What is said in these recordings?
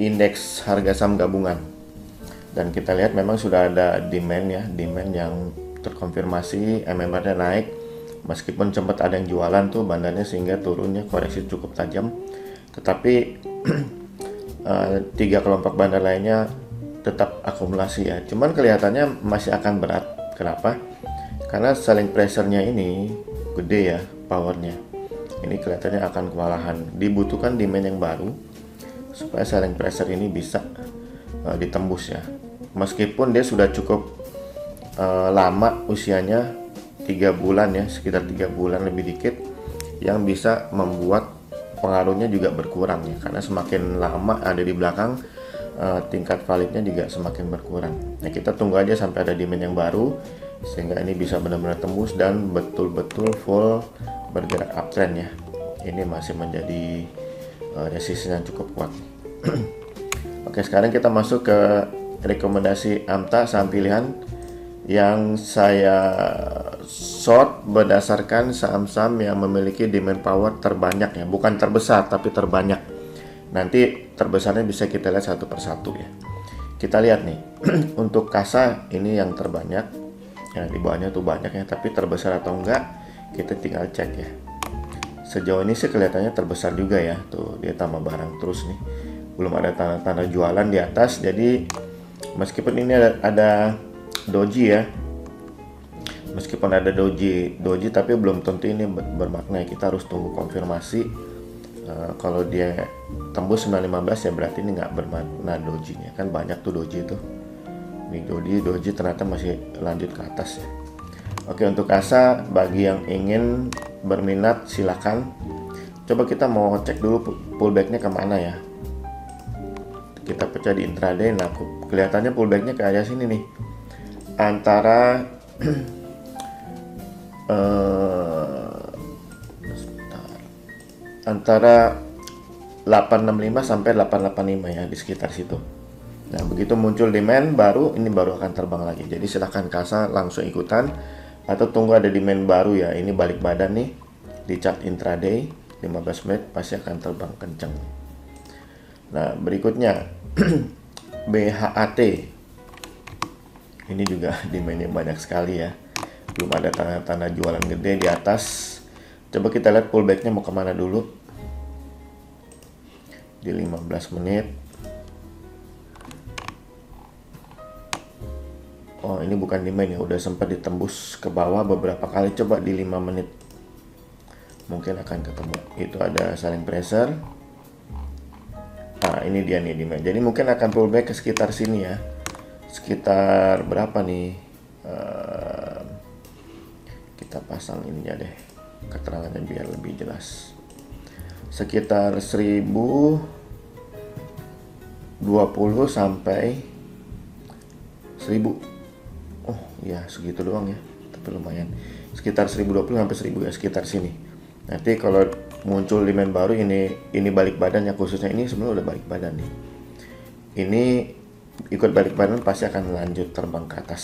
indeks harga saham gabungan. Dan kita lihat memang sudah ada demand ya, demand yang terkonfirmasi, MMR-nya naik. Meskipun sempat ada yang jualan tuh bandarnya sehingga turunnya koreksi cukup tajam. Tetapi tiga kelompok bandar lainnya tetap akumulasi ya. Cuman kelihatannya masih akan berat. Kenapa? Karena selling pressure-nya ini gede ya, powernya. Ini kelihatannya akan kewalahan. Dibutuhkan demand yang baru supaya selling pressure ini bisa ditembus ya. Meskipun dia sudah cukup lama usianya 3 bulan ya, sekitar 3 bulan lebih dikit, yang bisa membuat pengaruhnya juga berkurang ya, karena semakin lama ada di belakang tingkat validnya juga semakin berkurang. Nah, kita tunggu aja sampai ada demand yang baru sehingga ini bisa benar-benar tembus dan betul-betul full bergerak uptrend ya. Ini masih menjadi resistance yang cukup kuat. Oke, sekarang kita masuk ke rekomendasi AMTA saham pilihan yang saya short berdasarkan saham-saham yang memiliki demand power terbanyak ya, bukan terbesar tapi terbanyak. Nanti terbesarnya bisa kita lihat satu persatu ya. Kita lihat nih, untuk KASA ini yang terbanyak, ya di bawahnya tuh banyak ya, tapi terbesar atau enggak kita tinggal cek ya. Sejauh ini sih kelihatannya terbesar juga ya, tuh dia tambah barang terus nih. Belum ada tanda-tanda jualan di atas, jadi meskipun ini ada doji ya, meskipun ada doji tapi belum tentu ini bermakna. Kita harus tunggu konfirmasi. Kalau dia tembus 915 ya berarti ini nggak bermakna dojinya, kan banyak tuh doji itu. Ini doji ternyata masih lanjut ke atas ya. Oke, untuk KASA bagi yang ingin berminat silakan. Coba kita mau cek dulu pullbacknya kemana ya. Kita pecah di intraday. Nah, kelihatannya pullbacknya ke area sini nih, antara antara 865 sampai 885 ya, di sekitar situ. Nah, begitu muncul demand baru, ini baru akan terbang lagi. Jadi silahkan KASA langsung ikutan atau tunggu ada demand baru ya. Ini balik badan nih di chart intraday 15 menit pasti akan terbang kencang. Nah, berikutnya BHAT. Ini juga demandnya banyak sekali ya. Belum ada tanda-tanda jualan gede di atas. Coba kita lihat pullbacknya mau kemana dulu. Di 15 menit. Oh, ini bukan demand ya, udah sempat ditembus ke bawah beberapa kali. Coba di 5 menit mungkin akan ketemu. Itu ada selling pressure. Nah, ini dia nih demand. Jadi mungkin akan pullback ke sekitar sini ya. Sekitar berapa nih? Kita pasang ininya deh, keterangannya biar lebih jelas. Sekitar 1020 sampai 1000. Oh ya, segitu doang ya, tapi lumayan. Sekitar 1020 sampai 1000 ya, sekitar sini. Nanti kalau muncul demand baru, ini balik badan ya, khususnya ini sebenarnya udah balik badan nih. Ini ikut balik badan pasti akan lanjut terbang ke atas.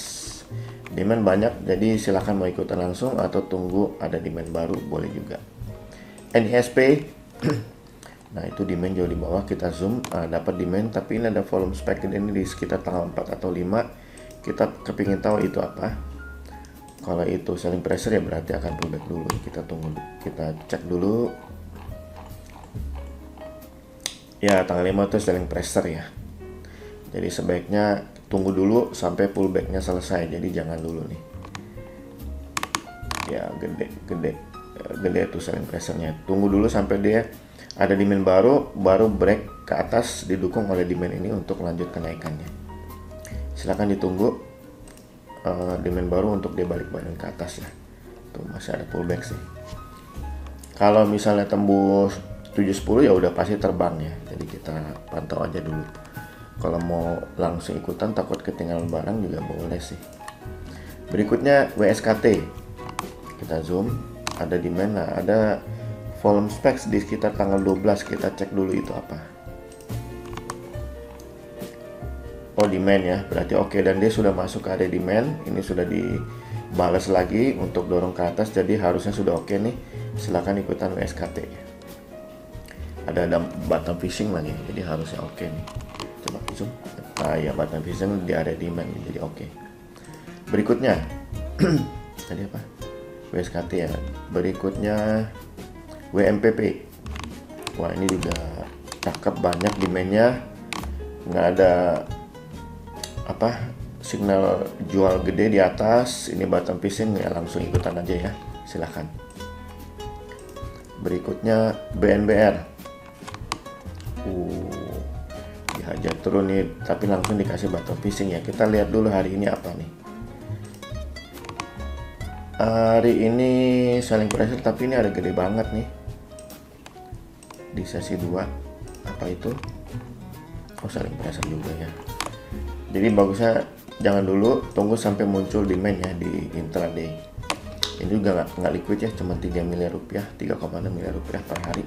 Demand banyak, jadi silahkan mau ikutan langsung atau tunggu ada demand baru boleh juga. NISP. Nah, itu demand jauh di bawah, kita zoom, dapat demand tapi ini ada volume spike ini di sekitar tanggal 4 atau 5. Kita kepingin tahu itu apa. Kalau itu selling pressure ya berarti akan pullback dulu. Kita tunggu, kita cek dulu. Ya, tanggal 5 itu selling pressure ya. Jadi sebaiknya tunggu dulu sampai pullbacknya selesai. Jadi jangan dulu nih. Ya, gede itu selling pressure-nya. Tunggu dulu sampai dia ada demand baru break ke atas didukung oleh demand ini untuk lanjut kenaikannya. Silakan ditunggu demand baru untuk dia balik badan ke atas ya. Tuh masih ada pullback sih. Kalau misalnya tembus 710 ya udah pasti terbang ya. Jadi kita pantau aja dulu. Kalau mau langsung ikutan takut ketinggalan barang juga boleh sih. Berikutnya WSKT. Kita zoom, ada demand, nah ada volume specs di sekitar tanggal 12. Kita cek dulu itu apa. Oh, demand ya, berarti oke, dan dia sudah masuk ke area demand. Ini sudah dibalas lagi untuk dorong ke atas, jadi harusnya sudah oke nih. Silahkan ikutan WSKT. Ada bottom fishing lagi, jadi harusnya oke nih. coba zoom. Nah ya, button fishing di area demand, jadi oke. Berikutnya tadi apa, WSKT ya. Berikutnya WMPP. Wah ini juga cakep, banyak demandnya, nggak ada apa signal jual gede di atas. Ini button fishing ya, langsung ikutan aja ya, silahkan. Berikutnya BNBR. Dihajar turun nih, tapi langsung dikasih button fishing ya. Kita lihat dulu hari ini apa nih. Hari ini selling pressure, tapi ini ada gede banget nih di sesi 2. Apa itu? Oh, selling pressure juga ya. Jadi bagusnya jangan dulu, tunggu sampai muncul demand ya di intraday. Ini juga nggak liquid ya, cuma 3 miliar rupiah, 3,6 miliar rupiah per hari.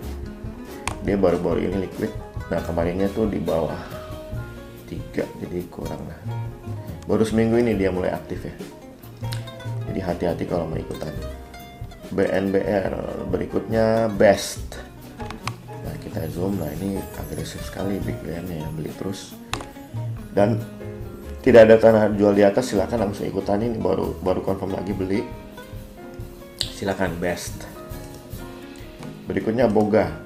Dia baru-baru ini liquid. Nah kemarinnya tuh di bawah 3, jadi kurang lah. Baru seminggu ini dia mulai aktif ya. Jadi hati-hati kalau mau ikutan. BNBR berikutnya BEST. Nah kita zoom, nah ini agresif sekali big player-nya ya, beli terus. Dan tidak ada tanah jual di atas, silakan langsung ikutan. Ini baru confirm lagi beli. Silakan BEST. Berikutnya Boga.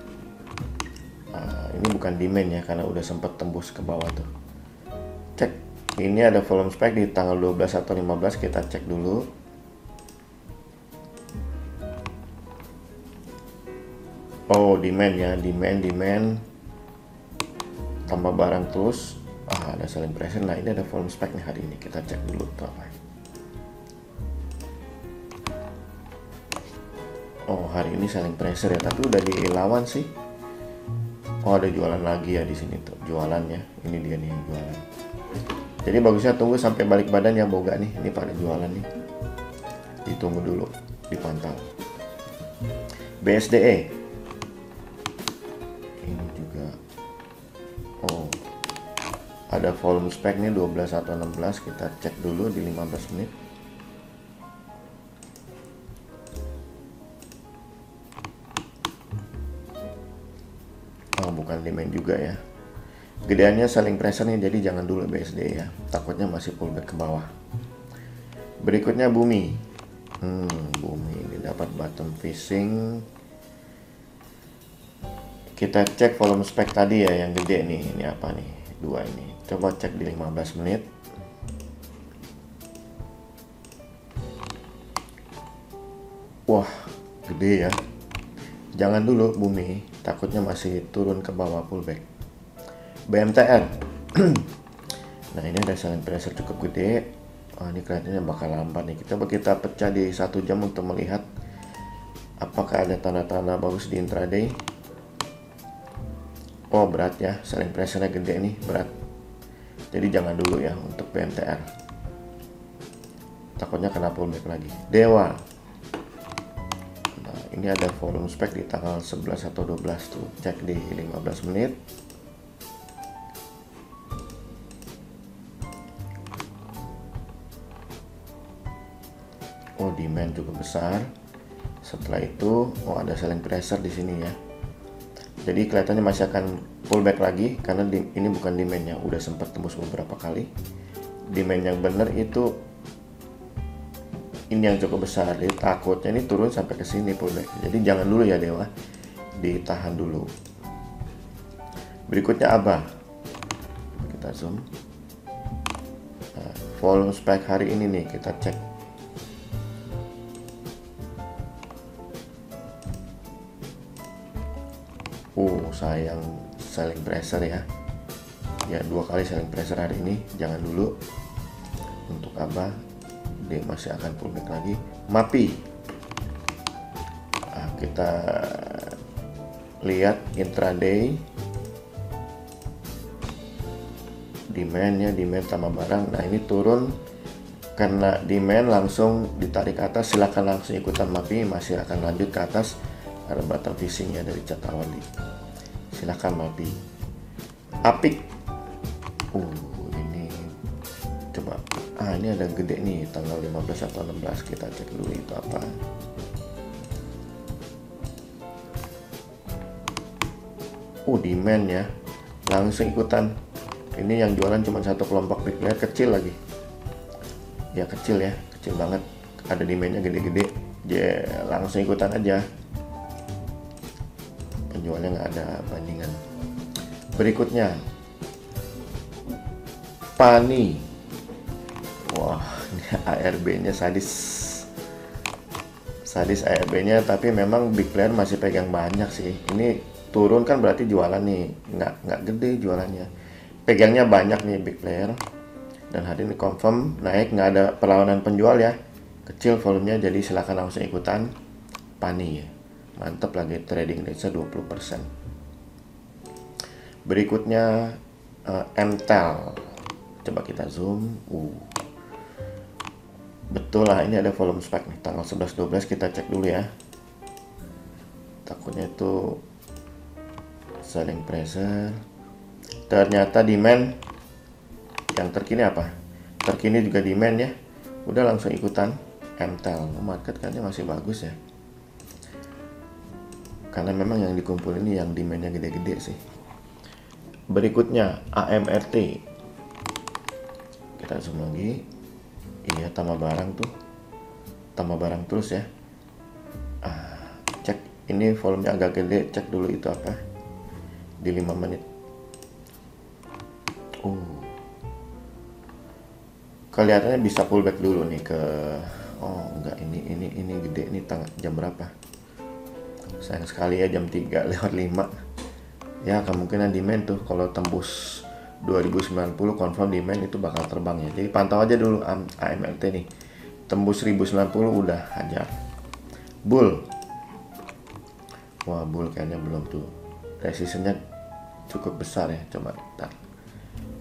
Ini bukan demand ya, karena udah sempat tembus ke bawah tuh. Cek. Ini ada volume spike di tanggal 12 atau 15, kita cek dulu. Oh, demand ya, demand tambah barang terus. Ada selling pressure. Nah ini ada volume spike nih hari ini, kita cek dulu tuh apa. Oh, hari ini selling pressure ya, tapi udah dilawan sih. Oh, ada jualan lagi ya di sini tuh, jualannya. Ini dia nih yang jualan. Jadi bagusnya tunggu sampai balik badan ya Boga nih. Ini pada jualan nih. Ditunggu dulu, dipantau. BSDE. Ini juga. Oh. Ada volume spike nih 12 atau 16, kita cek dulu di 15 menit. Oh, bukan demand juga ya. Gedeannya selling pressure nih, jadi jangan dulu BSD ya. Takutnya masih pullback ke bawah. Berikutnya Bumi. Bumi ini dapat bottom fishing. Kita cek volume spike tadi ya, yang gede nih. Ini apa nih? 2 ini. Coba cek di 15 menit. Wah, gede ya. Jangan dulu Bumi, takutnya masih turun ke bawah pullback. BMTR. Nah ini ada selling pressure cukup gede. Ini kelihatannya bakal lambat nih. Kita pecah di 1 jam untuk melihat apakah ada tanda-tanda bagus di intraday. Oh berat ya, selling pressure-nya gede nih, berat. Jadi jangan dulu ya untuk BMTR. Takutnya kena pullback lagi. Dewa. Nah, ini ada volume spike di tanggal 11 atau 12 tuh. Cek di 15 menit. Oh, demand juga besar. Setelah itu, ada selling pressure di sini ya. Jadi kelihatannya masih akan pullback lagi karena ini bukan demandnya, udah sempat tembus beberapa kali. Demand yang benar itu ini yang cukup besar, jadi takutnya ini turun sampai ke sini pullback. Jadi jangan dulu ya Dewa, ditahan dulu. Berikutnya Abah, kita zoom. Nah, volume spike hari ini nih kita cek. Sayang selling pressure ya. Ya 2 kali selling pressure hari ini, jangan dulu. Untuk Abah, dia masih akan pullback lagi. MAPI. Kita lihat intraday. Demandnya, demand tambah barang. Nah ini turun karena demand langsung ditarik ke atas. Silakan langsung ikutan MAPI, masih akan lanjut ke atas. Ada bottom fishing ya dari cat awali. Silakan MAPI. APIK. Ini coba. Ini ada gede nih tanggal 15 atau 16, kita cek dulu itu apa. Demand ya. Langsung ikutan Ini yang jualan cuma satu kelompok big player, kecil lagi ya, kecil banget, ada demandnya gede-gede, dia langsung ikutan aja, penjualnya nggak ada bandingan. Berikutnya Pani. Wah, ini ARB-nya sadis ARB-nya, tapi memang big player masih pegang banyak sih. Ini turun kan berarti jualan nih, nggak gede jualannya, pegangnya banyak nih big player. Dan hari ini confirm naik, nggak ada perlawanan penjual ya, kecil volumenya, jadi silahkan langsung ikutan Pani ya. Mantap lagi, trading rate 20%. Berikutnya MTEL, coba kita zoom. Betul lah, ini ada volume spike nih tanggal 11-12, kita cek dulu ya, takutnya itu selling pressure. Ternyata demand yang terkini apa? Terkini juga demand ya. Udah langsung ikutan MTEL. Market kayaknya masih bagus ya, karena memang yang dikumpul ini yang demandnya gede-gede sih. Berikutnya AMRT, kita zoom lagi. Iya, tambah barang tuh, tambah barang terus ya. Cek ini volumenya agak gede, cek dulu itu apa di 5 menit. Kelihatannya bisa pullback dulu nih ke, enggak, ini gede, ini jam berapa? Sayang sekali ya, jam 3:05 ya. Kemungkinan demand tuh kalau tembus 2090 confirm demand itu bakal terbang ya. Jadi pantau aja dulu AMLT nih. Tembus 1090 udah hajar. Bull. Wah, bull kayaknya belum tuh. Resistennya cukup besar ya. Coba tar.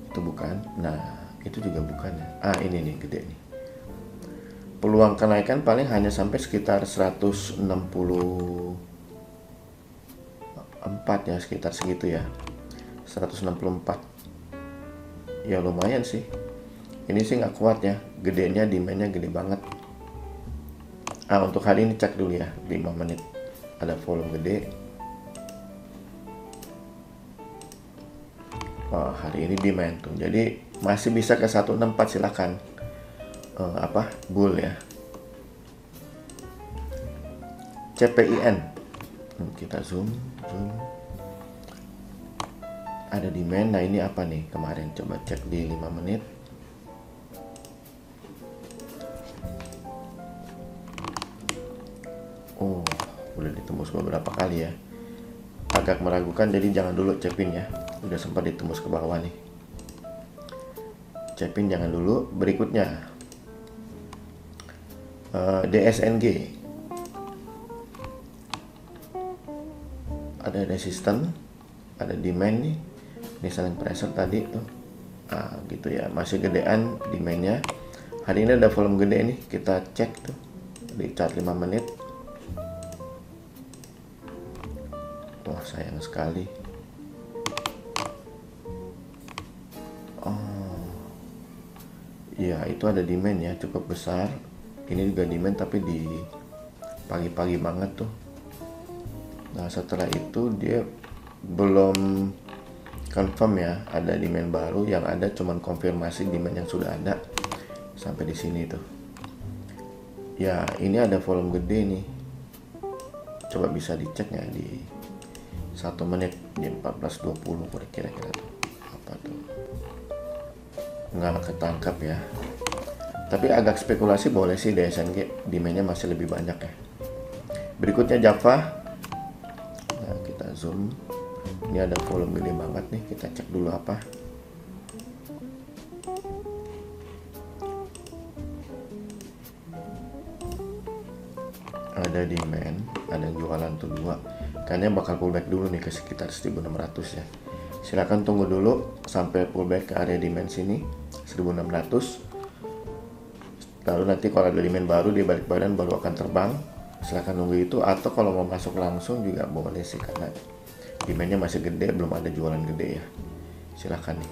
Itu bukan. Nah, itu juga bukan ya. Ini nih gede nih. Peluang kenaikan paling hanya sampai sekitar 164 ya, sekitar segitu ya. 164. Ya lumayan sih. Ini sih nggak kuat ya, gedenya demandnya gede banget. Untuk hari ini cek dulu ya, 5 menit ada volume gede. Hari ini demand tuh, jadi masih bisa ke 164, silakan. Bull ya. CPIN, kita zoom. Ada demand. Nah, ini apa nih kemarin, coba cek di 5 menit. Udah ditembus beberapa kali ya, agak meragukan, jadi jangan dulu cepin ya. Udah sempat ditembus ke bawah nih, cepin jangan dulu. Berikutnya DSNG, ada resisten, ada demand nih. Ini selling pressure tadi tuh, gitu ya, masih gedean demandnya. Hari ini ada volume gede nih, kita cek tuh di chart 5 menit. Wah, sayang sekali. Ya, itu ada demand ya, cukup besar. Ini juga demand tapi di pagi-pagi banget tuh. Nah, setelah itu dia belum confirm ya, ada demand baru, yang ada cuman konfirmasi demand yang sudah ada sampai di sini tuh. Ya, ini ada volume gede nih. Coba bisa dicek ya di 1 menit di 14.20 kira-kira tuh. Apa tuh? Nggak ketangkap ya. Tapi agak spekulasi boleh sih, DSNG demandnya masih lebih banyak ya. Berikutnya Java. Nah, kita zoom. Ini ada volume gede banget nih, kita cek dulu apa. Ada demand, ada yang jualan tuh 2. Kayaknya bakal pullback dulu nih ke sekitar 1600 ya. Silakan tunggu dulu sampai pullback ke area demand sini 1600. Lalu nanti kalau ada demand baru di balik badan baru akan terbang. Silakan nunggu itu, atau kalau mau masuk langsung juga boleh sih, karena demandnya masih gede, belum ada jualan gede ya. Silakan nih.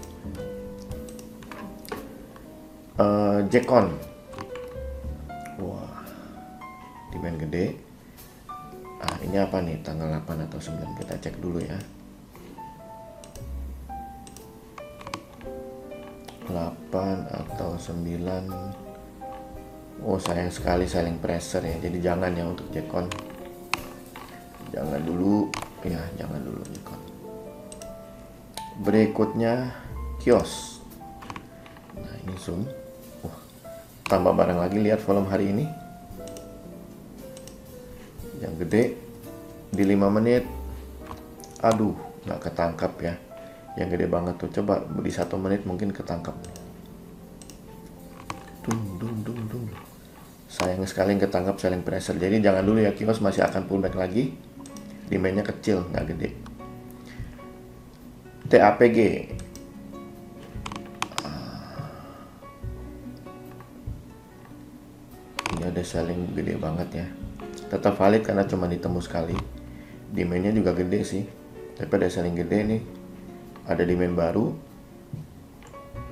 Jekon. Wah, demand gede. Ini apa nih, tanggal 8 atau 9, kita cek dulu ya. 8 atau 9. Oh sayang sekali selling pressure ya, jadi jangan ya untuk Jekon, jangan dulu ya, jangan dulu Jekon. Berikutnya kios. Nah ini zoom, tambah barang lagi. Lihat volume hari ini yang gede di 5 menit, aduh nggak ketangkap ya. Yang gede banget tuh, coba di 1 menit mungkin ketangkap. Dung. Sayang sekali yang ketangkap selling pressure. Jadi jangan dulu ya, kios masih akan pullback lagi. Demandnya kecil, nggak gede. TAPG. Ini ada selling gede banget ya. Tetap valid karena cuma ditembus sekali. Demandnya juga gede sih. Tapi ada selling gede nih. Ada demand baru.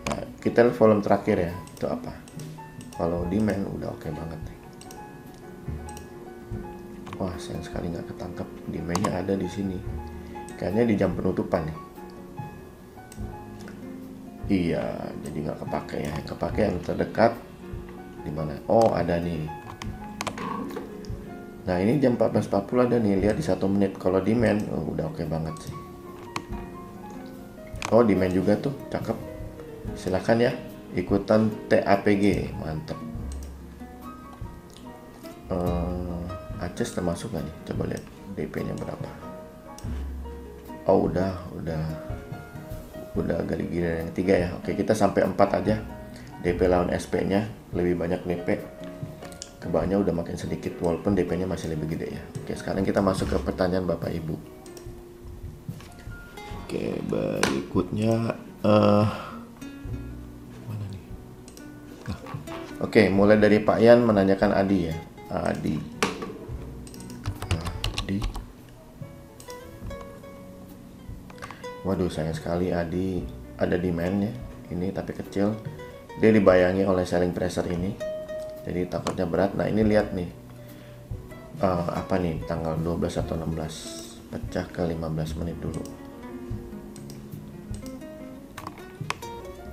Nah, kita lihat volume terakhir ya. Itu apa? Kalau demand udah oke banget nih. Wah, sayang sekali nggak ketangkap. Demandnya ada di sini. Kayaknya di jam penutupan nih. Iya, jadi nggak kepake ya. Yang kepake yang terdekat di mana? Oh, ada nih. Nah, ini jam 14.40 ada nih. Lihat di 1 menit. Kalau demand, udah oke banget sih. Oh, demand juga tuh, cakep. Silakan ya, ikutan TAPG, mantap. Aces termasuk nggak nih? Coba lihat DP-nya berapa. Oh, udah agak giliran yang 3 ya. Oke, kita sampai 4 aja. DP lawan SP-nya lebih banyak DP. Kebawahnya udah makin sedikit walaupun DP-nya masih lebih gede ya. Oke, sekarang kita masuk ke pertanyaan Bapak Ibu. Oke, berikutnya mana nih? Nah, oke, mulai dari Pak Yan menanyakan Adi ya. Adi. Waduh, sayang sekali Adi ada demand ya. Ini tapi kecil. Dia dibayangi oleh selling pressure ini. Jadi takutnya berat. Nah, ini lihat nih. Apa nih tanggal 12 atau 16. Pecah ke 15 menit dulu.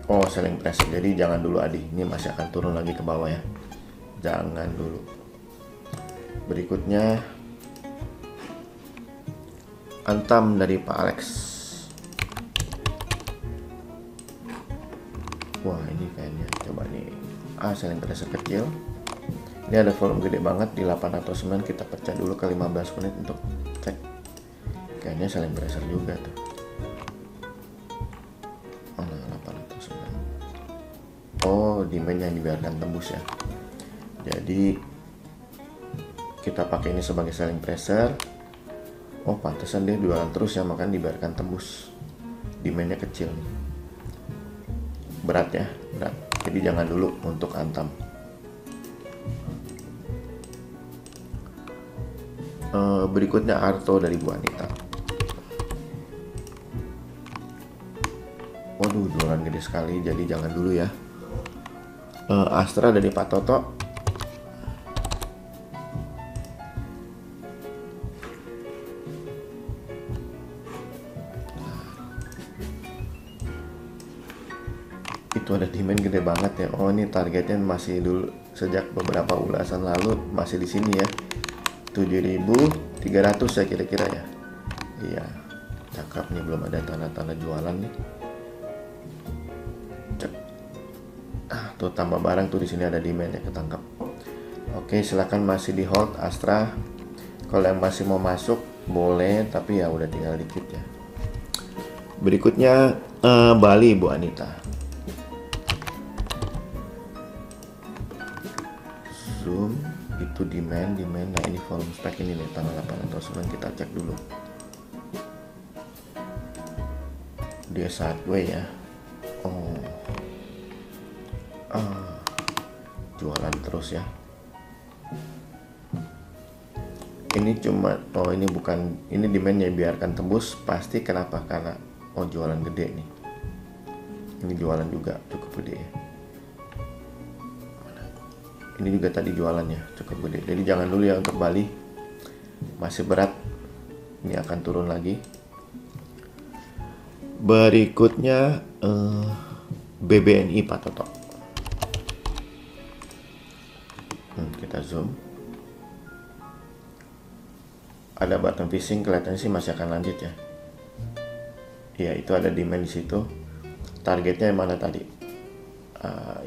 Oh, selling pressure. Jadi jangan dulu Adi. Ini masih akan turun lagi ke bawah ya. Jangan dulu. Berikutnya Antam dari Pak Alex. Wah, ini kayaknya coba nih. Selling pressure kecil. Ini ada volume gede banget di 8 atau 9. Kita pecah dulu ke 15 menit untuk cek. Kayaknya selling pressure juga tuh. Mana 8 atau 9. Oh, demand yang dibiarkan tembus ya. Jadi kita pakai ini sebagai selling pressure. Oh, pantesan dia jualan terus ya, makanya dibiarkan tembus. Demandnya kecil. Berat ya, berat. Jadi jangan dulu untuk Antam. Berikutnya Arto dari Bu Anita. Waduh, jualan gede sekali, jadi jangan dulu ya. Astra dari Pak Toto. Itu ada demand gede banget ya. Oh, ini targetnya masih dulu sejak beberapa ulasan lalu masih di sini ya. 7.300 ya kira-kira ya. Iya, cakep nih, belum ada tanda-tanda jualan nih. Cek. Tuh tambah barang tuh, di sini ada demand ya, ketangkap. Oke, silakan masih di hold Astra. Kalau yang masih mau masuk boleh, tapi ya udah tinggal dikit ya. Berikutnya Bali Bu Anita. Zoom itu demand. Nah, ini volume spek ini nih tanggal 8 atau 9. Kita cek dulu. Dia sideways ya. Jualan terus ya. Ini cuma ini bukan, ini demandnya biarkan tembus pasti. Kenapa? Karena jualan gede nih. Ini jualan juga cukup gede ya. Ini juga tadi jualannya cukup gede. Jadi jangan dulu ya untuk Bali. Masih berat. Ini akan turun lagi. Berikutnya BBNI Pak Toto. Kita zoom. Ada button fishing, kelihatannya sih masih akan lanjut ya. Ya, itu ada demand di situ. Targetnya yang mana tadi?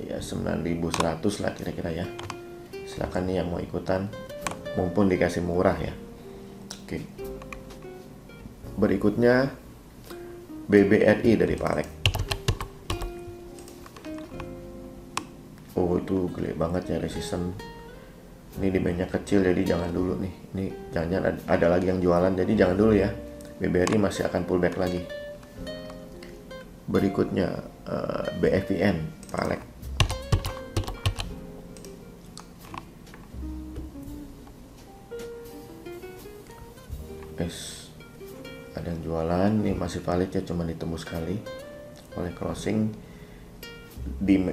Ya 9.100 lah kira-kira ya. Silakan nih yang mau ikutan, mumpung dikasih murah ya. Oke. Berikutnya BBRI dari Pak Alek. Oh, itu gede banget ya resisten. Ini demandnya kecil, jadi jangan dulu nih. Ini jangan ada lagi yang jualan, jadi jangan dulu ya. BBRI masih akan pullback lagi. Berikutnya BFIN Pak Alek. Ada yang jualan, ini masih valid ya, cuma ditembus sekali oleh closing.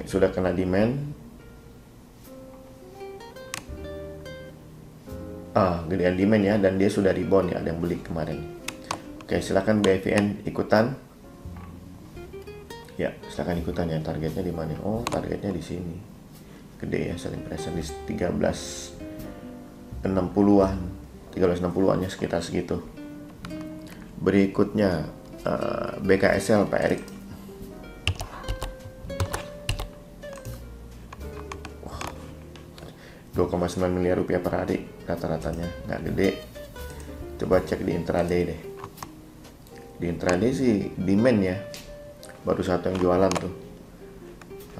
Sudah kena demand. Gedean demand ya, dan dia sudah rebound ya, ada yang beli kemarin. Oke, silakan BFIN ikutan. Ya, silakan ikutan ya. Targetnya di mana? Oh, targetnya di sini. Gede ya, selling pressure di 1360-an. 1360-an ya, sekitar segitu. Berikutnya BKSL Pak Erik. 2,9 miliar rupiah per hari rata-ratanya, nggak gede. Coba cek di intraday deh. Di intraday sih demand ya, baru satu yang jualan tuh,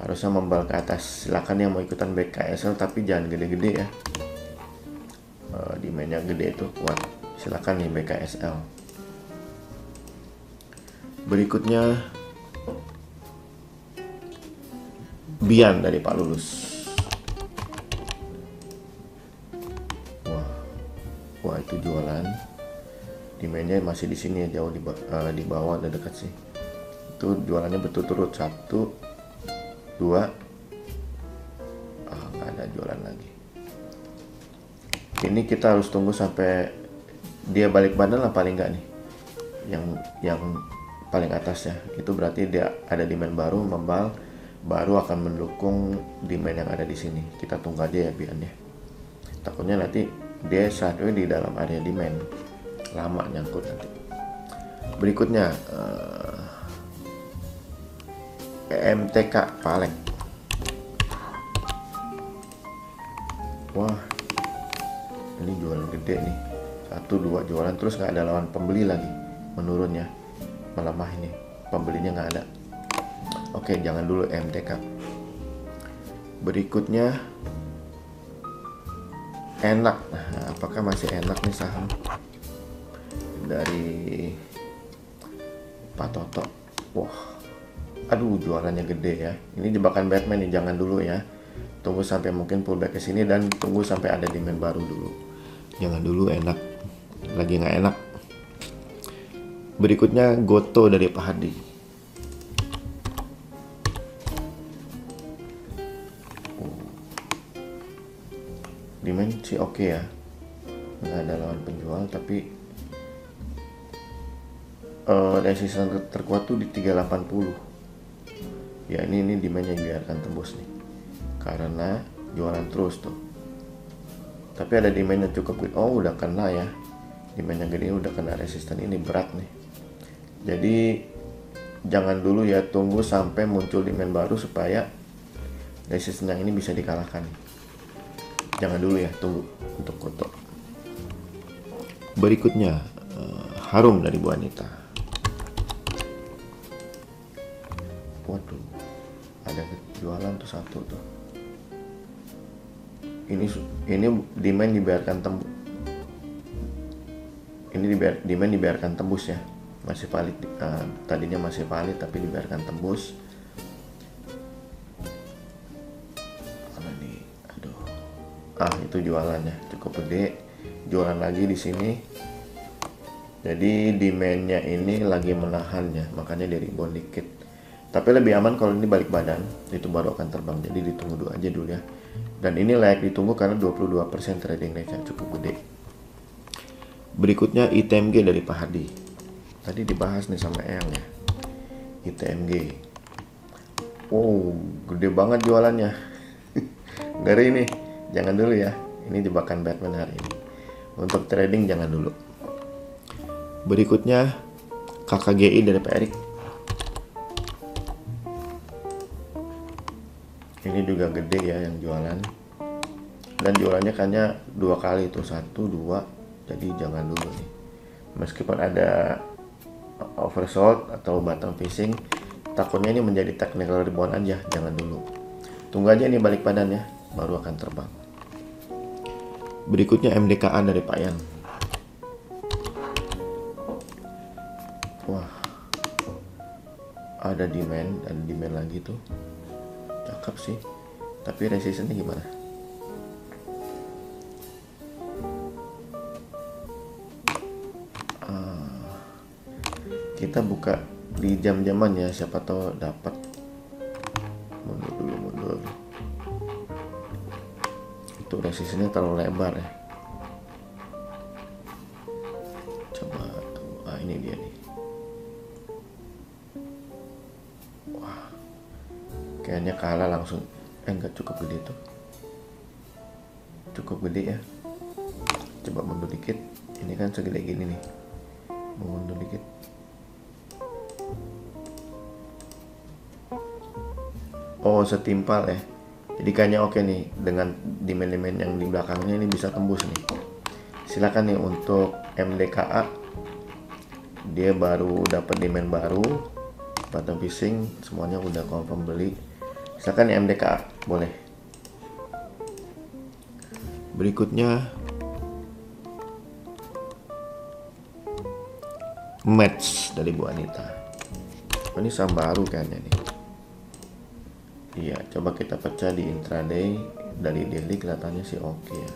harusnya membal ke atas. Silakan yang mau ikutan BKSL, tapi jangan gede-gede ya. Demandnya gede itu kuat, silakan nih BKSL. Berikutnya Bian dari Pak Lulus. Wah, itu jualan. Demandnya masih di sini ya, jauh di bawah, ada dekat sih. Itu jualannya berturut-turut 1, 2. Nggak ada jualan lagi. Ini kita harus tunggu sampai dia balik badan lah paling nggak nih. Yang paling atas ya. Itu berarti dia ada demand baru, membal, baru akan mendukung demand yang ada di sini. Kita tunggu aja ya Bian ya. Takutnya nanti dia saat ini di dalam area demand, lama nyangkut nanti. Berikutnya EMTK Pak Alek. Wah, ini jualan gede nih, 1, 2 jualan terus nggak ada lawan pembeli lagi, menurun ya, melemah ini, pembelinya nggak ada. Oke, jangan dulu EMTK. Berikutnya Enak. Nah, apakah masih enak nih saham dari Pak Toto? Wah, aduh jualannya gede ya. Ini jebakan Batman nih, jangan dulu ya. Tunggu sampai mungkin pullback ke sini dan tunggu sampai ada demand baru dulu. Jangan dulu, enak. Lagi nggak enak. Berikutnya Goto dari Pak Hadi. Demand sih oke ya, nggak ada lawan penjual, tapi resisten terkuat tuh di 380 ya. Ini demandnya biarkan tembus nih karena jualan terus tuh, tapi ada demand yang cukup gede. Oh, udah kena ya, demand yang gede udah kena resisten ini, berat nih. Jadi jangan dulu ya, tunggu sampai muncul demand baru supaya resisten yang ini bisa dikalahkan. Jangan dulu ya, tunggu untuk Goto. Berikutnya Harum dari Bu Anita. Waduh, ada jualan tuh 1 tuh. Ini demand dibiarkan tembus. Ini demand dibiarkan tembus ya, masih valid. Tadinya masih valid tapi dibiarkan tembus. Itu jualannya cukup gede, jualan lagi di sini. Jadi demandnya ini lagi menahan ya, makanya dia rebound dikit. Tapi lebih aman kalau ini balik badan, itu baru akan terbang. Jadi ditunggu dulu aja dulu ya. Dan ini layak ditunggu karena 22% trading range cukup gede. Berikutnya ITMG dari Pak Hadi. Tadi dibahas nih sama Eyang ya, ITMG. Oh, gede banget jualannya. Dari ini, jangan dulu ya. Ini jebakan Batman hari ini. Untuk trading jangan dulu. Berikutnya KKGI dari Pak Erik. Ini juga gede ya yang jualan. Dan jualannya kayaknya 2 kali itu, 1, 2. Jadi jangan dulu nih. Meskipun ada oversold atau bottom fishing, takutnya ini menjadi technical rebound aja, jangan dulu. Tunggu aja ini balik badan ya, baru akan terbang. Berikutnya MDKA dari Pak Yan. Wah, ada demand lagi tuh. Cakep sih. Tapi resistance gimana? Kita buka di jam-jaman ya, siapa tahu dapat. Mundur. Itu resistance terlalu lebar ya. Coba tuh, ini dia nih. Wah, kayaknya kalah langsung. Enggak, cukup gede tuh. Cukup gede ya. Coba mundur dikit. Ini kan segede gini nih. Mundur dikit. Oh, setimpal ya. Jadi kayaknya oke nih, dengan demand-demand yang di belakangnya ini bisa tembus nih. Silakan nih untuk MDKA. Dia baru dapat demand baru, bottom fishing, semuanya udah confirm beli. Silakan nih MDKA, boleh. Berikutnya match dari Bu Anita. Ini saham baru kayaknya nih. Iya, coba kita pecah di intraday. Dari daily kelihatannya sih oke ya.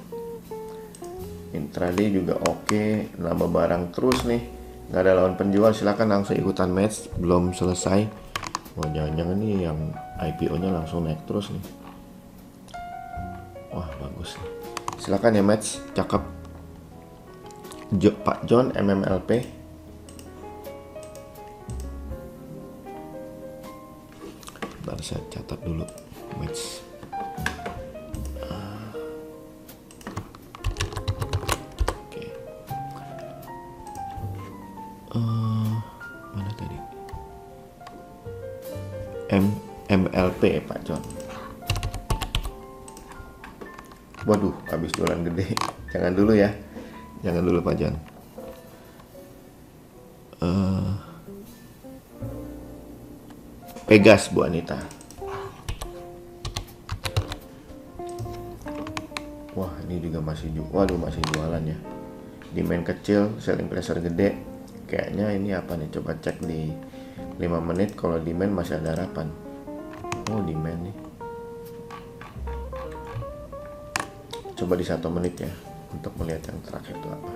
Intraday juga oke, nambah barang terus nih. Nggak ada lawan penjual, silakan langsung ikutan match. Belum selesai. Wah, jangan-jangan nih yang IPO-nya langsung naik terus nih. Wah, bagus nih. Silakan ya match, cakep. Pak John MMLP. Bentar, saya catat dulu match. Oke. Mana tadi? MLP Pak John. Waduh, habis jualan gede. Jangan dulu ya. Jangan dulu Pak John. Pegas Bu Anita. Wah, ini juga masih jualan ya. Demand kecil, selling pressure gede. Kayaknya ini apa nih? Coba cek di 5 menit kalau demand masih ada harapan. Oh, demand nih. Coba di 1 menit ya untuk melihat yang terakhir itu apa.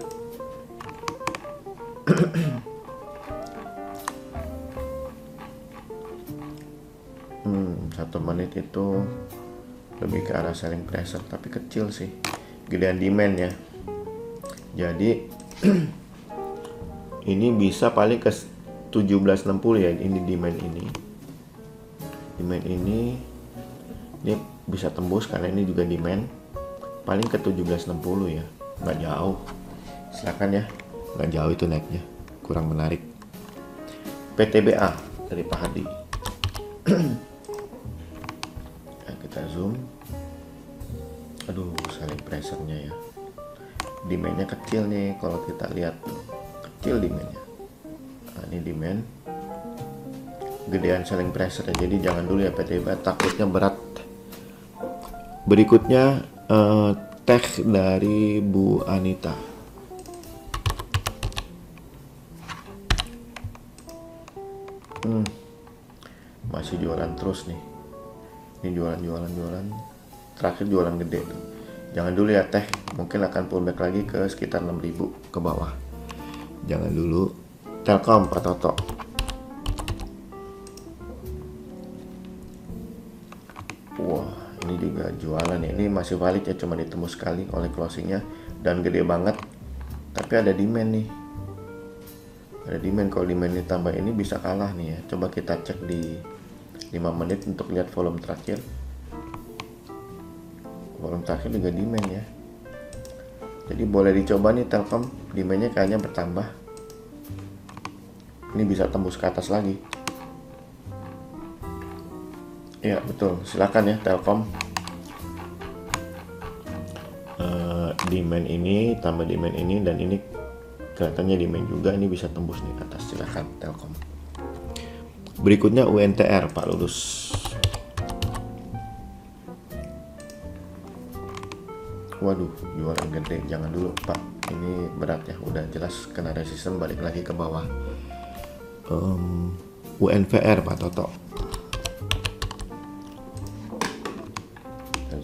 1 menit itu lebih ke arah selling pressure, tapi kecil sih, gedean demand ya. Jadi ini bisa paling ke 1760 ya. Ini demand ini bisa tembus karena ini juga demand, paling ke 1760 ya, nggak jauh. Silakan ya, nggak jauh itu naiknya, kurang menarik. PTBA dari Pak Hadi. Kita zoom. Aduh, selling pressure-nya ya, demand-nya kecil nih. Kalau kita lihat kecil demand-nya. Nah, ini demand, gedean selling pressure, jadi jangan dulu ya PTBA, takutnya berat. Berikutnya teh dari Bu Anita. Masih jualan terus nih. Ini jualan. Terakhir jualan gede tuh. Jangan dulu ya teh, mungkin akan pullback lagi ke sekitar 6.000 ke bawah. Jangan dulu. Telkom Pak Toto. Wah, ini juga jualan ya. Ini masih valid ya, cuma ditembus sekali oleh closingnya dan gede banget. Tapi ada demand nih. Ada demand, kalau demand ditambah ini bisa kalah nih ya. Coba kita cek di 5 menit untuk lihat volume terakhir. Volume terakhir juga demand ya. Jadi boleh dicoba nih Telkom, demandnya kayaknya bertambah. Ini bisa tembus ke atas lagi. Ya betul, silakan ya Telkom. Demand ini tambah demand ini, dan ini kelihatannya demand juga, ini bisa tembus nih ke atas. Silakan Telkom. Berikutnya UNTR Pak Lulus. Waduh, jualan gede, jangan dulu Pak, ini berat ya, udah jelas kena resisten, balik lagi ke bawah. UNVR Pak Toto.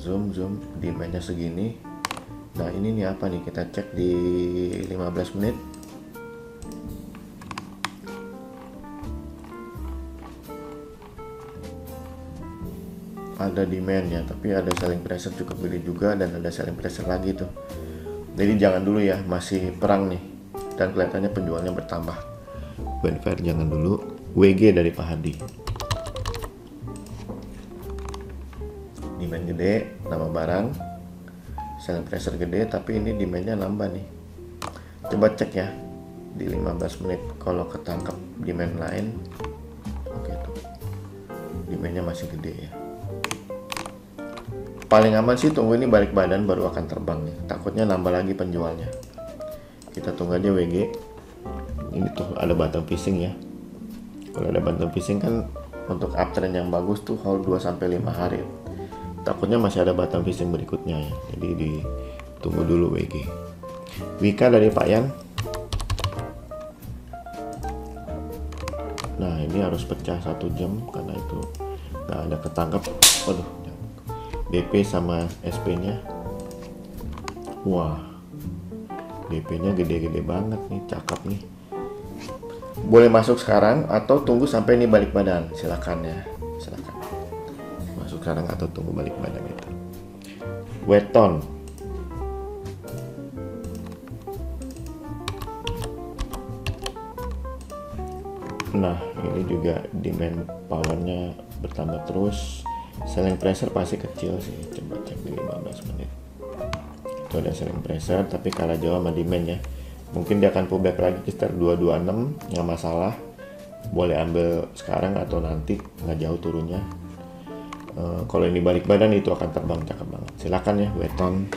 Zoom demandnya segini. Nah ini nih apa nih, kita cek di 15 menit. Ada demand ya, tapi ada selling pressure cukup gede juga, dan ada selling pressure lagi tuh. Jadi jangan dulu ya, masih perang nih, dan kelihatannya penjualnya bertambah. UNVR jangan dulu. WG dari Pak Hadi. Demand gede, nama barang, selling pressure gede, tapi ini demandnya nambah nih. Coba cek ya di 15 menit, kalau ketangkap demand lain. Oke tuh, demandnya masih gede ya. Paling aman sih tunggu ini balik badan baru akan terbang nih, takutnya nambah lagi penjualnya. Kita tunggu aja WG. Ini tuh ada bottom fishing ya. Kalau ada bottom fishing kan untuk uptrend yang bagus tuh hold 2-5 hari. Takutnya masih ada bottom fishing berikutnya ya. Jadi ditunggu dulu WG. Wika dari Pak Yan. Nah ini harus pecah 1 jam karena itu nggak ada ketangkap. Waduh, DP sama SP nya. Wah, DP nya gede-gede banget nih, cakep nih. Boleh masuk sekarang atau tunggu sampai ini balik badan, silakan ya, silakan. Masuk sekarang atau tunggu balik badan itu. Weton. Nah, ini juga demand powernya bertambah terus. Selling pressure pasti kecil sih. Coba cek di 15 menit. Itu ada selling pressure, tapi kalah jauh sama demand ya. Mungkin dia akan pullback lagi ke sekitar 226, nggak masalah. Boleh ambil sekarang atau nanti, nggak jauh turunnya. Kalau ini balik badan itu akan terbang, cakep banget. Silakan ya, Weton.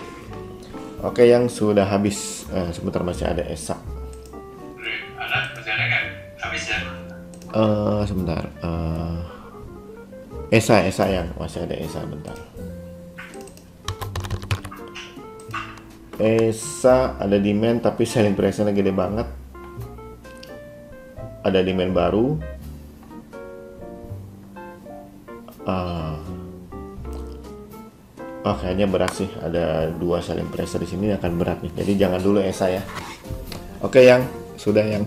Oke, yang sudah habis. Sebentar masih ada ESA. Sebentar. ESA yang masih ada ESA bentar. ESA ada demand tapi selling pressure gede banget. Ada demand baru. Kayaknya berat sih. Ada 2 selling pressure di sini akan berat nih. Jadi jangan dulu ESA ya. Oke yang sudah yang